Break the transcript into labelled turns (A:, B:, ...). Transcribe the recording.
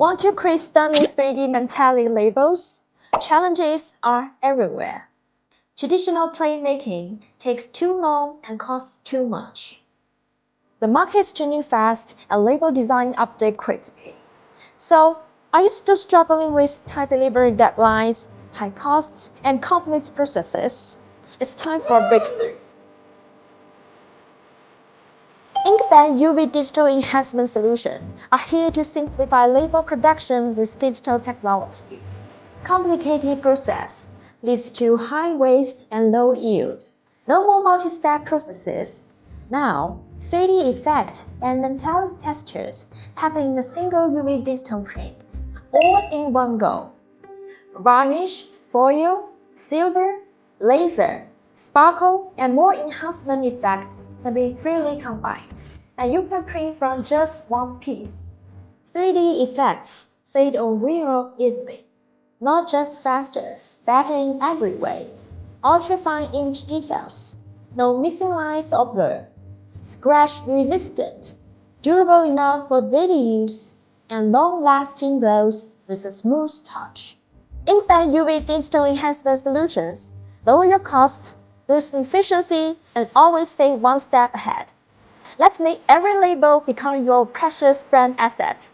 A: Want to create stunning 3D metallic labels? Challenges are everywhere. Traditional playmaking takes too long and costs too much. The market is changing fast and label design update quickly. So, are you still struggling with tight delivery deadlines, high costs, and complex processes? It's time for a breakthrough. INKBANK UV Digital Enhancement Solutions are here to simplify label production with digital technology. Complicated process leads to high waste and low yield. No more multi-step processes. Now, 3D effect and metallic textures happen in a single UV digital print, all in one go. Varnish, foil, silver, laser, sparkle, and more enhancement effects can be freely combined, and you can print from just one piece. 3D effects fade on wear easily. Not just faster, better in every way. Ultra-fine ink details, no missing lines or blur. Scratch-resistant, durable enough for daily use, and long-lasting glows with a smooth touch. INKBANK UV Digital Enhancement Solutions lower your costs, boost efficiency, and always stay one step ahead. Let's make every label become your precious brand asset.